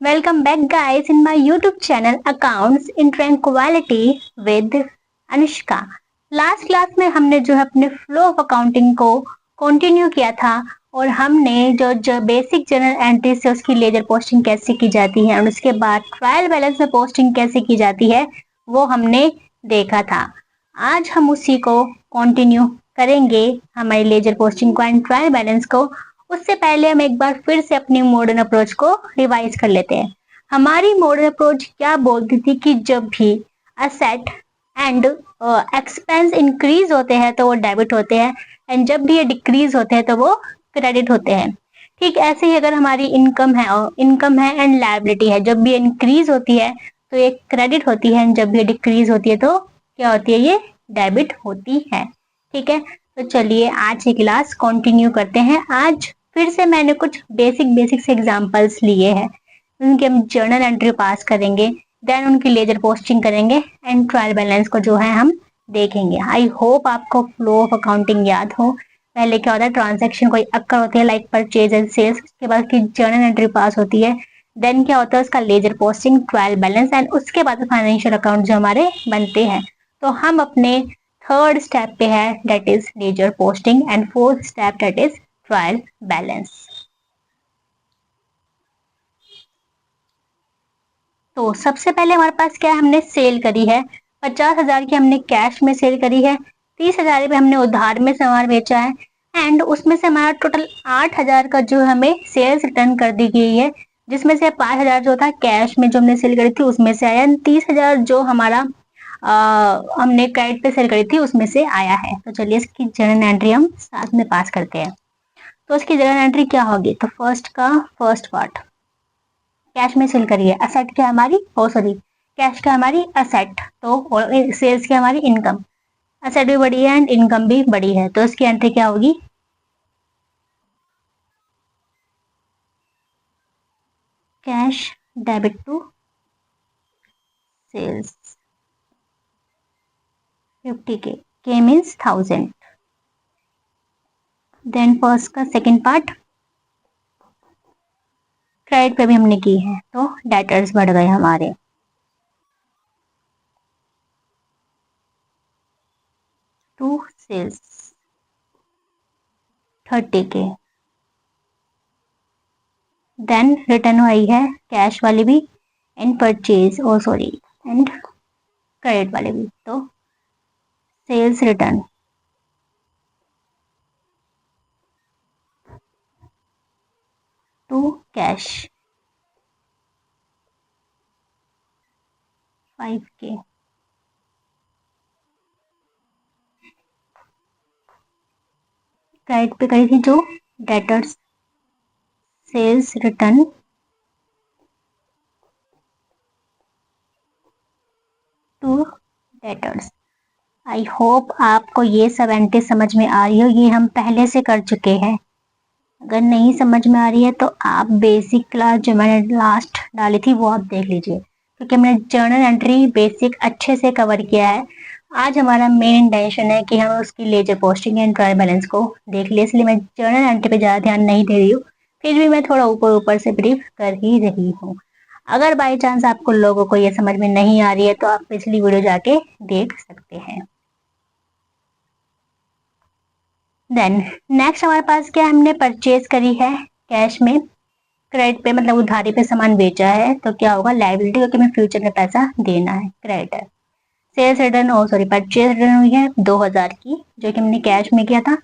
Welcome back, guys, in my YouTube channel Accounts in Tranquility with Anushka. Last class में हमने जो है अपने फ्लो ऑफ अकाउंटिंग को कंटिन्यू किया था और हमने जो बेसिक जनरल एंट्री से उसकी लेजर पोस्टिंग कैसे की जाती है और उसके बाद ट्रायल बैलेंस में पोस्टिंग कैसे की जाती है वो हमने देखा था। आज हम उसी को कंटिन्यू करेंगे, हमारी लेजर पोस्टिंग को एंड ट्रायल बैलेंस को। उससे पहले हम एक बार फिर से अपनी मॉडर्न अप्रोच को रिवाइज कर लेते हैं। हमारी मॉडर्न अप्रोच क्या बोलती थी कि जब भी असेट एंड एक्सपेंस इंक्रीज होते हैं तो वो डेबिट होते हैं एंड जब भी ये डिक्रीज होते हैं तो वो क्रेडिट होते हैं। ठीक ऐसे ही अगर हमारी इनकम है एंड लायबिलिटी है, जब भी इंक्रीज होती है तो ये क्रेडिट होती है एंड जब भी डिक्रीज होती है तो क्या होती है, ये डेबिट होती है। ठीक है, तो चलिए आज की क्लास कंटिन्यू करते हैं। आज फिर से मैंने कुछ बेसिक से एग्जांपल्स लिए हैं, उनके हम जर्नल एंट्री पास करेंगे, देन उनकी लेजर पोस्टिंग करेंगे एंड ट्रायल बैलेंस को जो है हम देखेंगे। आई होप आपको फ्लो ऑफ अकाउंटिंग याद हो। पहले क्या होता है, ट्रांजैक्शन कोई अक्कर होती है लाइक परचेज एंड सेल्स, उसके बाद की जर्नल एंट्री पास होती है, देन क्या होता है उसका ledger posting, trial balance and उसके बाद फाइनेंशियल अकाउंट जो हमारे बनते हैं। तो हम अपने थर्ड स्टेप पे है, that is ledger posting, and fourth step that is trial balance. तो सबसे पहले हमारे पास क्या है, हमने सेल करी है 50,000 की, हमने कैश में सेल करी है। 30,000 पे हमने उधार में सामान बेचा है एंड उसमें से हमारा टोटल 8,000 का जो हमें सेल्स रिटर्न कर दी गई है, जिसमें से 5,000 जो था कैश में जो हमने सेल करी थी उसमें से आया, 30,000 जो हमारा हमने क्रेडिट पे सेल करी थी उसमें से आया है। तो चलिए इसकी जर्नल एंट्री हम साथ में पास करते हैं। तो इसकी जर्नल एंट्री क्या होगी, तो फर्स्ट का फर्स्ट पार्ट, कैश में सेल करी है, असेट क्या हमारी, कैश क्या हमारी असेट, तो और सेल्स क्या हमारी इनकम, असेट भी बड़ी है एंड इनकम भी बड़ी है, तो इसकी एंट्री क्या होगी, cash debit to sales 50K, के मीन्स 1000। देन फर्स्ट का सेकेंड पार्ट, क्रेडिट पे भी हमने की है तो डेटर्स बढ़ गए हमारे, to sales 30K। Then return आई है कैश वाली भी एंड परचेज एंड क्रेडिट वाले भी, तो sales return to cash 5K। Credit पे करी थी जो debtors, sales return to debtors. I hope आपको ये सब एंट्री समझ में आ रही हो, ये हम पहले से कर चुके हैं। अगर नहीं समझ में आ रही है तो आप बेसिक क्लास जो मैंने लास्ट डाली थी वो आप देख लीजिए, क्योंकि हमने जर्नल एंट्री बेसिक अच्छे से कवर किया है। आज हमारा मेन इंटेंशन है कि हम उसकी ledger posting and trial balance को देख लिए, इसलिए मैं जर्नल एंट्री पे ज़्यादा ध्यान नहीं दे रही हूँ, फिर भी मैं थोड़ा ऊपर ऊपर से ब्रीफ कर ही रही हूँ। अगर बाई चांस आपको लोगों को ये समझ में नहीं आ रही है तो आप पिछली वीडियो जाके देख सकते हैं। देन नेक्स्ट हमारे पास क्या, हमने परचेज करी है कैश में, क्रेडिट पे मतलब उधारी पे सामान बेचा है, तो क्या होगा लायबिलिटी, क्योंकि हमें फ्यूचर में पैसा देना है, creditor. Sales return purchase return हुई है 2,000 की, जो कि हमने कैश में किया था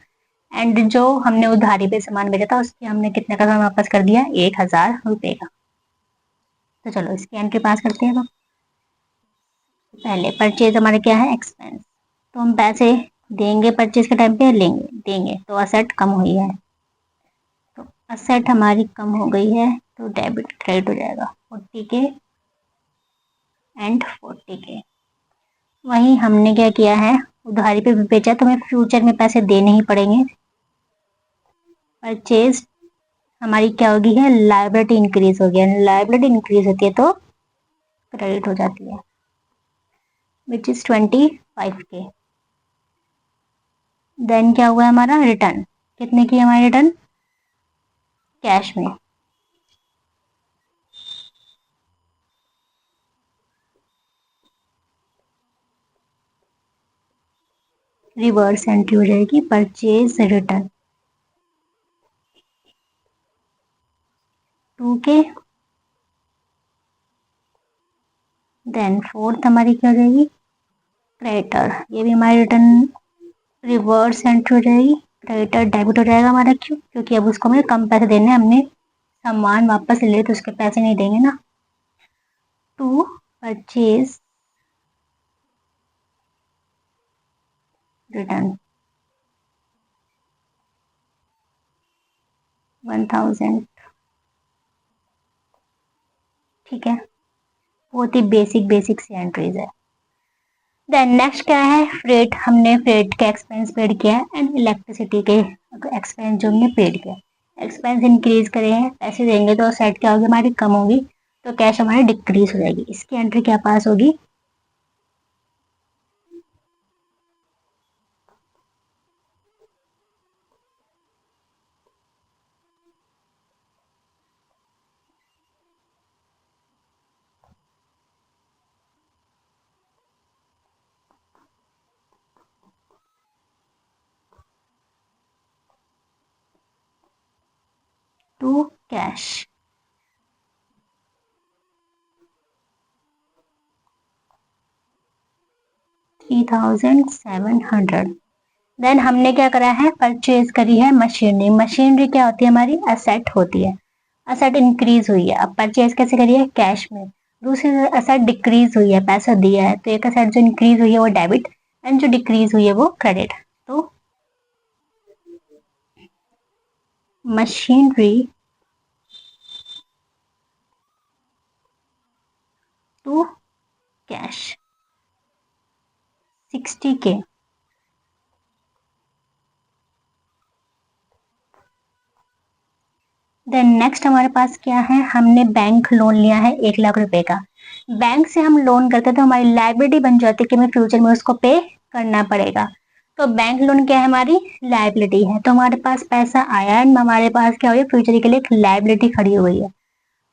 एंड जो हमने उधारी पे सामान बेचा था उसकी हमने कितने का सामान वापस कर दिया, 1,000 रुपए का। तो चलो इसकी एंट्री पास करते हैं। तो पहले परचेज हमारा क्या है, एक्सपेंस, तो हम पैसे देंगे परचेज के टाइम पे, देंगे तो असेट कम हुई है, तो असेट हमारी कम हो गई है तो डेबिट क्रेडिट हो जाएगा 40K एंड 40K। वहीं हमने क्या किया है, उधारी पे भी बेचा तो हमें फ्यूचर में पैसे देने ही पड़ेंगे। परचेज हमारी क्या होगी है, लायबिलिटी इंक्रीज हो गया, लायबिलिटी इंक्रीज होती है तो क्रेडिट हो जाती है, विच इज 25K। देन क्या हुआ हमारा रिटर्न, कितने की हमारी रिटर्न, कैश में रिवर्स एंट्री हो जाएगी purchase return 2K। Then fourth हमारी क्या हो जाएगी क्रेडिटर, ये भी हमारी रिटर्न रिवर्स एंट्री हो जाएगी, क्रेडिटर डेबिट हो जाएगा हमारा, क्यों, क्योंकि अब उसको हमें कम पैसे देने, हमने सामान वापस ले तो उसके पैसे नहीं देंगे ना। टू परचेज रिटर्न 1000, ठीक है, बहुत ही बेसिक सी एंट्रीज है। देन नेक्स्ट क्या है फ्रेट, हमने फ्रेट का एक्सपेंस पेड किया है एंड इलेक्ट्रिसिटी के एक्सपेंस जो हमने पेड किया, एक्सपेंस इंक्रीज करे हैं, पैसे देंगे तो सेट क्या होगी हमारी कम होगी, तो कैश हमारी डिक्रीज हो जाएगी, इसकी एंट्री क्या पास होगी 2 कैश। $3,700। देन हमने क्या करा है परचेज करी है मशीनरी, मशीनरी क्या होती है हमारी असेट होती है, असेट इंक्रीज हुई है, अब परचेज कैसे करी है कैश में, दूसरी असेट डिक्रीज हुई है पैसा दिया है, तो एक असेट जो इंक्रीज हुई है वो डेबिट एंड जो डिक्रीज हुई है वो क्रेडिट, तो machinery to cash 60K। Then next हमारे पास क्या है, हमने बैंक लोन लिया है 1 लाख रुपए का, बैंक से हम लोन करते तो हमारी लाइबिलिटी बन जाती है कि हमें फ्यूचर में उसको पे करना पड़ेगा, तो बैंक लोन क्या है हमारी लाइबिलिटी है, तो हमारे पास पैसा आया एंड हमारे पास क्या हुई फ्यूचर के लिए एक लाइबिलिटी खड़ी हुई है,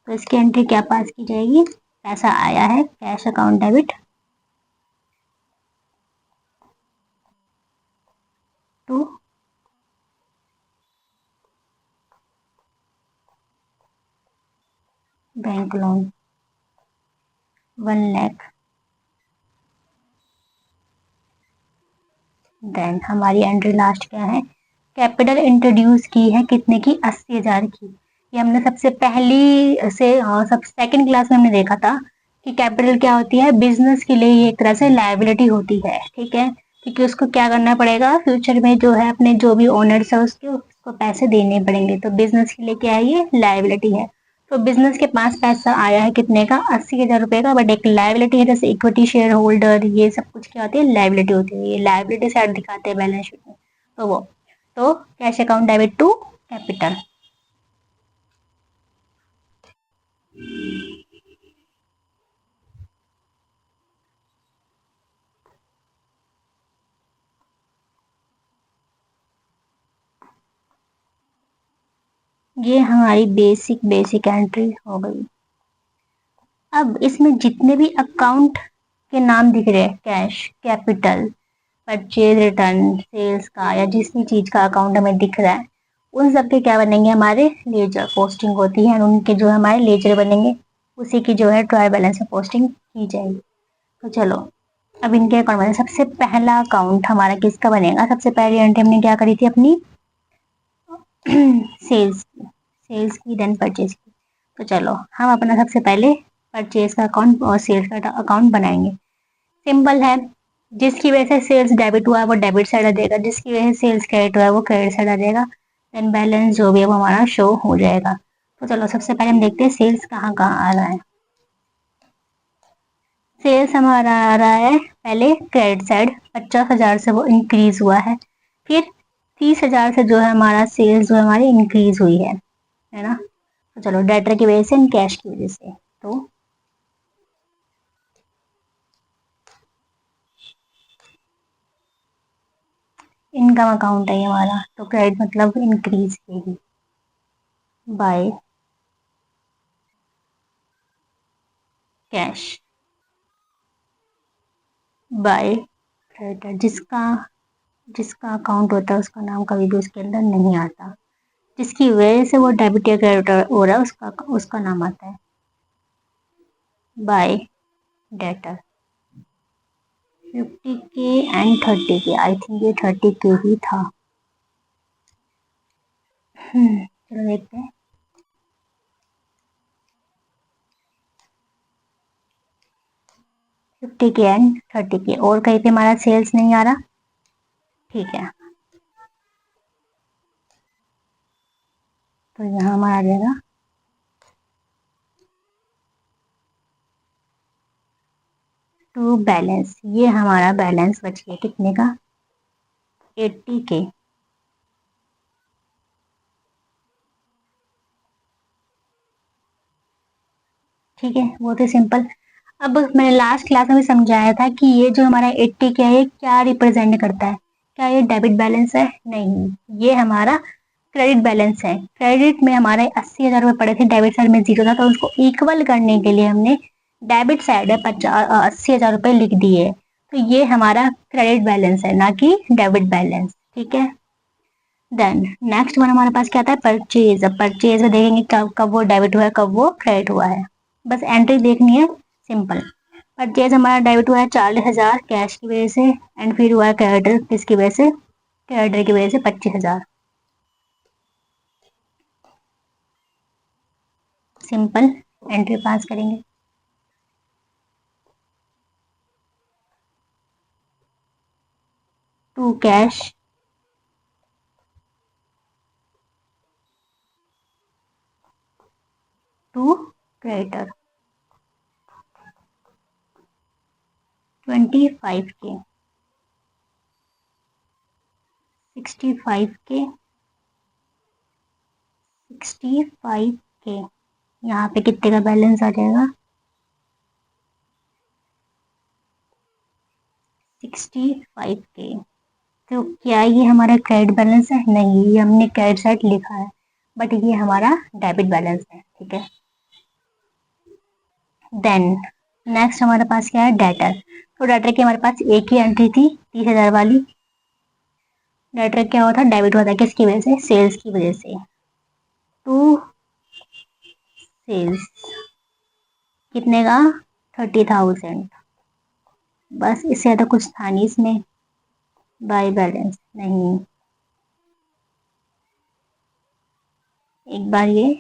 तो इसकी एंट्री क्या पास की जाएगी, पैसा आया है cash account debit to bank loan 1 lakh. Then हमारी एंट्री लास्ट क्या है, कैपिटल इंट्रोड्यूस की है कितने की 80,000 की, ये हमने सबसे पहली से सब सेकंड क्लास में हमने देखा था कि कैपिटल क्या होती है बिजनेस के लिए, ये एक तरह से लायबिलिटी होती है, ठीक है, क्योंकि उसको क्या करना पड़ेगा फ्यूचर में जो है अपने जो भी ओनर्स है उसके उसको पैसे देने पड़ेंगे, तो बिजनेस के लिए क्या है ये लायबिलिटी है, तो बिजनेस के पास पैसा आया है कितने का 80,000 रुपए का, बट एक लायबिलिटी है जैसे इक्विटी शेयर होल्डर, ये सब कुछ क्या होती है लायबिलिटी होती है, ये लायबिलिटी साइड दिखाते हैं बैलेंस शीट में, तो वो तो cash account debit to capital. ये हमारी बेसिक एंट्री हो गई। अब इसमें जितने भी अकाउंट के नाम दिख रहे हैं cash capital purchase return sales का या जिस भी चीज का अकाउंट हमें दिख रहा है उन सब के क्या बनेंगे हमारे लेजर, पोस्टिंग होती है उनके जो हमारे लेजर बनेंगे, उसी की जो है ट्रायल बैलेंस में पोस्टिंग की जाएगी। तो चलो अब इनके अकाउंट बने, सबसे पहला अकाउंट हमारा किसका बनेगा, सबसे पहली एंट्री हमने क्या करी थी अपनी सेल्स की देन परचेज की, तो चलो हम अपना सबसे पहले परचेज का अकाउंट और सेल्स का अकाउंट बनाएंगे, सिंपल है, जिसकी वजह से सेल्स डेबिट हुआ है वो डेबिट साइड आ जाएगा, जिसकी वजह से सेल्स क्रेडिट हुआ है वो क्रेडिट साइड आ जाएगा, देन बैलेंस जो भी है वो हमारा शो हो जाएगा। तो चलो सबसे पहले हम देखते हैं सेल्स कहाँ कहाँ आ रहा है, सेल्स हमारा आ रहा है पहले क्रेडिट साइड 50,000 से वो इंक्रीज हुआ है, फिर 30,000 से जो है हमारा सेल्स जो हमारी इंक्रीज हुई है ना, तो चलो डेटर की वजह से कैश की वजह से, तो इनकम अकाउंट है ये हमारा, तो क्रेडिट मतलब इंक्रीज की बाय कैश बाय क्रेडिटर, जिसका जिसका अकाउंट होता है उसका नाम कभी भी उसके अंदर नहीं आता, जिसकी वजह से वो डेबिट या क्रेडिट हो रहा है उसका नाम आता है bye debtor. 50K and 30K, I think ये 30K ही था। चलो देखते हैं। $50K एंड 30K, और कहीं पे हमारा सेल्स नहीं आ रहा। ठीक है, तो यहाँ हमारा आ जाएगा टू बैलेंस। ये हमारा बैलेंस बच गया कितने का, 80K। ठीक है, बहुत ही सिंपल। अब मैंने लास्ट क्लास में भी समझाया था कि ये जो हमारा 80K है ये क्या रिप्रेजेंट करता है। क्या ये डेबिट बैलेंस है? नहीं, ये हमारा क्रेडिट बैलेंस है। क्रेडिट में हमारे 80,000 रुपये पड़े थे, डेबिट साइड में जीरो था, तो उसको इक्वल करने के लिए हमने डेबिट साइड में 80,000 रुपये लिख दिए। तो ये हमारा क्रेडिट बैलेंस है, ना कि डेबिट बैलेंस। ठीक है, देन नेक्स्ट वन हमारे पास क्या आता है, परचेज। अब परचेज में देखेंगे कब कब वो डेबिट हुआ है, कब वो क्रेडिट हुआ है, बस एंट्री देखनी है, सिंपल। परचेज हमारा डेबिट हुआ है 40,000 कैश की वजह से, एंड फिर हुआ है क्रेडिट किसकी वजह से, क्रेडिटर की वजह से 25,000। सिंपल, एंट्री पास करेंगे। To cash, to creditor, 25K, 65K, 65K। यहाँ पे कितने का बैलेंस आ जाएगा, 65K। तो क्या ये हमारा क्रेडिट बैलेंस है? नहीं, ये हमने क्रेडिट साइड लिखा है, बट ये हमारा डेबिट बैलेंस है। ठीक है, देन नेक्स्ट हमारे पास क्या है, डेटर। तो डेटर की हमारे पास एक ही एंट्री थी, 30,000 वाली। डेटर क्या हुआ था, डेबिट हुआ था किसकी वजह से, सेल्स की वजह से। टू सेल्स कितने का, 30,000। बस, इससे ज़्यादा कुछ था नहीं इसमें। बाय बैलेंस नहीं, एक बार ये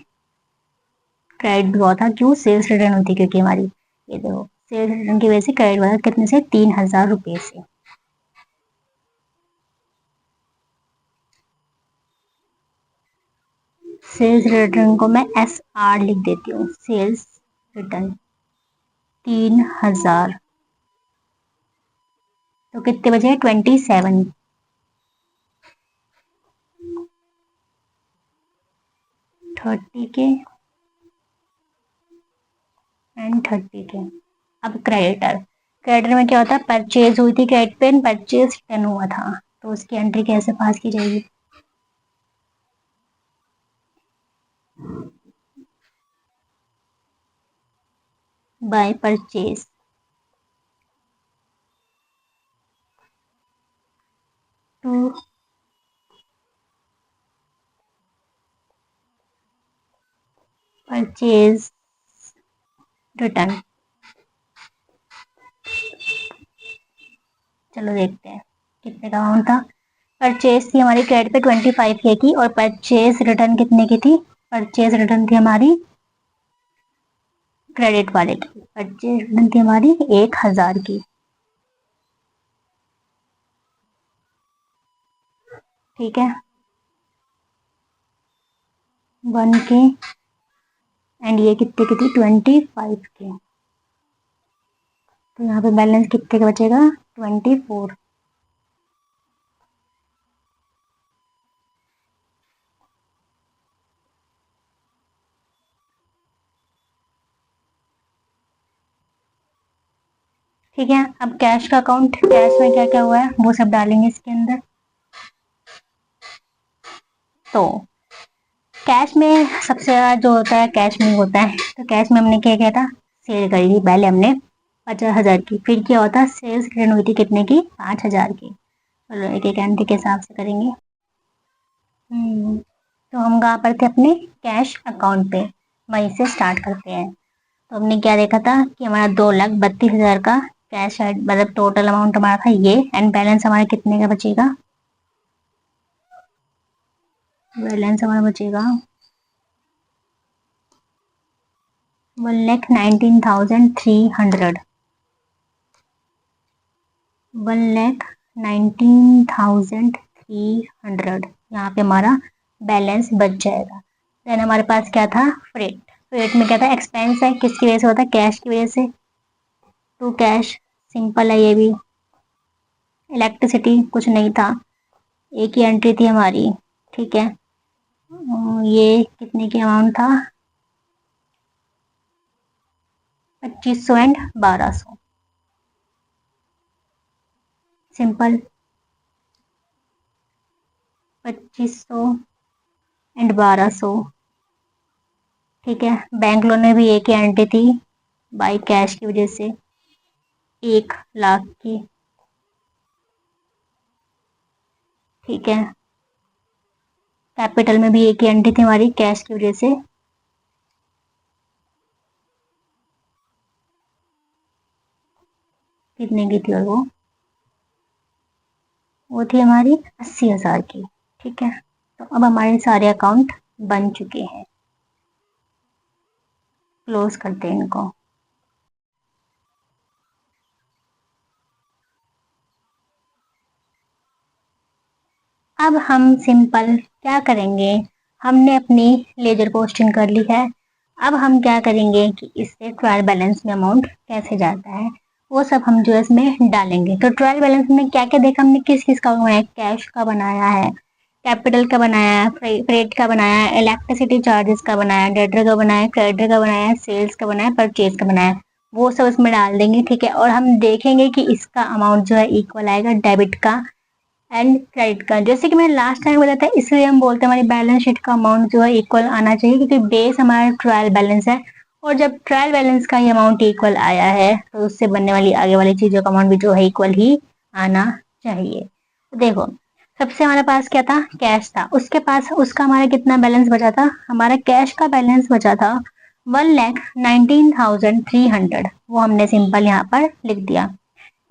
क्रेडिट भी हुआ था, क्यों, सेल्स रिटर्न होती क्योंकि हमारी, ये देखो सेल्स रिटर्न की वजह से क्रेडिट हुआ था, कितने से, 3,000 रुपये से। सेल्स रिटर्न को मैं SR लिख देती हूँ, सेल्स रिटर्न 3,000। तो कितने बचे, 27। 30K and 30K। अब क्रेडिटर, क्रेडिटर में क्या होता है, परचेज हुई थी क्रेडिट पे, परचेज रिटर्न हुआ था, तो उसकी एंट्री कैसे पास की जाएगी, by purchase. To purchase return. चलो देखते हैं कितने का अमाउंट था। परचेज थी हमारी क्रेडिट पे 25K की, और परचेज रिटर्न कितने की थी, परचेज रिटर्न थी हमारी क्रेडिट वाले की, परचेज रिटर्न थी हमारी 1,000 की। ठीक है, 1K, एंड ये कितने की थी, 25K। तो यहाँ पे बैलेंस कितने का बचेगा, 24। ठीक है, अब कैश का अकाउंट, कैश में क्या क्या हुआ है वो सब डालेंगे इसके अंदर। तो कैश में सबसे ज़्यादा जो होता है कैश में होता है, तो कैश में हमने क्या किया था, सेल करी थी पहले हमने 50,000 की, फिर क्या होता, सेल्स रिटर्न हुई थी कितने की, 5,000 की। चलो एक एक एंट्री के हिसाब से करेंगे। तो हम कहाँ पर थे? अपने कैश अकाउंट पे। वहीं से स्टार्ट करते हैं। तो हमने क्या देखा था कि हमारा 2,32,000 का कैश है, मतलब टोटल अमाउंट हमारा था ये, एंड बैलेंस हमारा कितने का बचेगा? बैलेंस हमारा बचेगा 1,19,300। 1,19,300 यहाँ पे हमारा बैलेंस बच जाएगा। देन हमारे पास क्या था? फ्रेट। फ्रेट में क्या था? एक्सपेंस है, किसकी वजह से होता है? कैश की वजह से, टू कैश, सिंपल है ये भी। इलेक्ट्रिसिटी कुछ नहीं था, एक ही एंट्री थी हमारी, ठीक है। ये कितने की अमाउंट था? 2,500 एंड 1,200, सिंपल। 2,500 एंड 1,200, ठीक है। बैंक लोन में भी एक ही एंट्री थी बाई कैश की वजह से, 1,00,000 की, ठीक है। कैपिटल में भी एक ही एंट्री थी हमारी कैश की वजह से, कितने की थी? और वो थी हमारी 80,000 की, ठीक है। तो अब हमारे सारे अकाउंट बन चुके हैं। क्लोज करते हैं इनको। अब हम सिंपल क्या करेंगे? हमने अपनी लेजर पोस्टिंग कर ली है। अब हम क्या करेंगे कि इससे ट्रायल बैलेंस में अमाउंट कैसे जाता है वो सब हम जो है इसमें डालेंगे। तो ट्रायल बैलेंस में क्या क्या देखा हमने? किस किस का बनाया? कैश का बनाया है, कैपिटल का बनाया है, फ्रेट का बनाया है, इलेक्ट्रिसिटी चार्जेस का बनाया है, डेटर का बनाया है, क्रेडिटर का बनाया है, सेल्स का बनाया है, परचेज का बनाया है। वो सब इसमें डाल देंगे, ठीक है। और हम देखेंगे कि इसका अमाउंट जो है इक्वल आएगा डेबिट का एंड क्रेडिट का। जैसे कि मैंने लास्ट टाइम बताया था, इसलिए हम बोलते हैं हमारी बैलेंस शीट का अमाउंट जो है इक्वल आना चाहिए, क्योंकि बेस हमारा ट्रायल बैलेंस है। और जब ट्रायल बैलेंस का ये अमाउंट इक्वल आया है तो उससे बनने वाली आगे वाली चीजों का अमाउंट भी जो है इक्वल ही आना चाहिए। तो देखो, सबसे हमारे पास क्या था? कैश था। उसके पास उसका हमारा कितना बैलेंस बचा था? हमारा कैश का बैलेंस बचा था 1,19,300। वो हमने सिंपल यहाँ पर लिख दिया।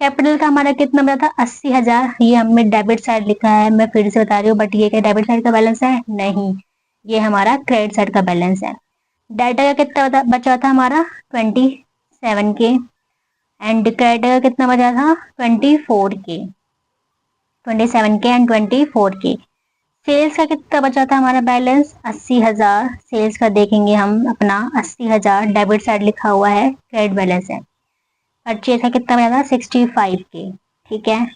कैपिटल का हमारा कितना बचा था? 80,000। ये हमने डेबिट साइड लिखा है, मैं फिर से बता रही हूँ, बट ये क्या डेबिट साइड का बैलेंस है? नहीं, ये हमारा क्रेडिट साइड का बैलेंस है। डाटा का कितना बचा था हमारा? 27 के। एंड क्रेडिट का कितना बचा था? 24 के। 27 के एंड 24 के। सेल्स का कितना बचा था हमारा बैलेंस? 80,000। सेल्स का देखेंगे हम अपना 80,000, डेबिट साइड लिखा हुआ है, क्रेडिट बैलेंस है। परचेज का कितना बचा था? 65 के, ठीक है।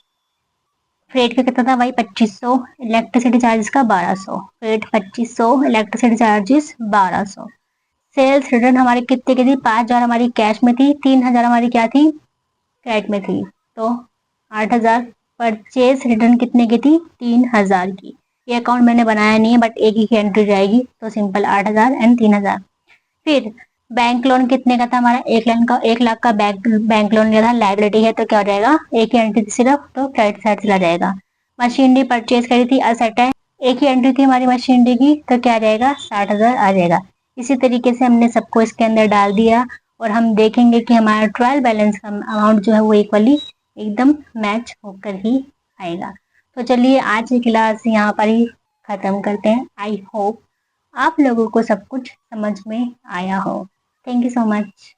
फ्रेट का कितना था भाई? 2,500। इलेक्ट्रिसिटी चार्जेस का 1,200। Freight 2,500, electricity charges 1,200। Sales return हमारी कितने की थी? 5,000 हमारी कैश में थी, 3,000 हमारी क्या थी? क्रेडिट में थी, तो 8,000। परचेज रिटर्न कितने की थी? 3,000 की। ये अकाउंट मैंने बनाया नहीं है, बट एक ही एंट्री जाएगी, तो सिंपल 8,000 एंड 3,000। फिर बैंक लोन कितने का था हमारा? 1,00,000 का बैंक लोन लिया था, लाइबिलिटी है, तो क्या हो जाएगा? एक ही एंट्री थी सिर्फ, तो क्रेडिट साइड चला जाएगा। मशीनरी परचेज करी थी, असेट है, एक ही एंट्री थी हमारी मशीनरी की, तो क्या आ जाएगा? 60,000 आ जाएगा। इसी तरीके से हमने सबको इसके अंदर डाल दिया, और हम देखेंगे कि हमारा ट्रायल बैलेंस का अमाउंट जो है वो इक्वली एकदम मैच होकर ही आएगा। तो चलिए आज की क्लास यहाँ पर ही खत्म करते हैं। आई होप आप लोगों को सब कुछ समझ में आया हो। Thank you so much.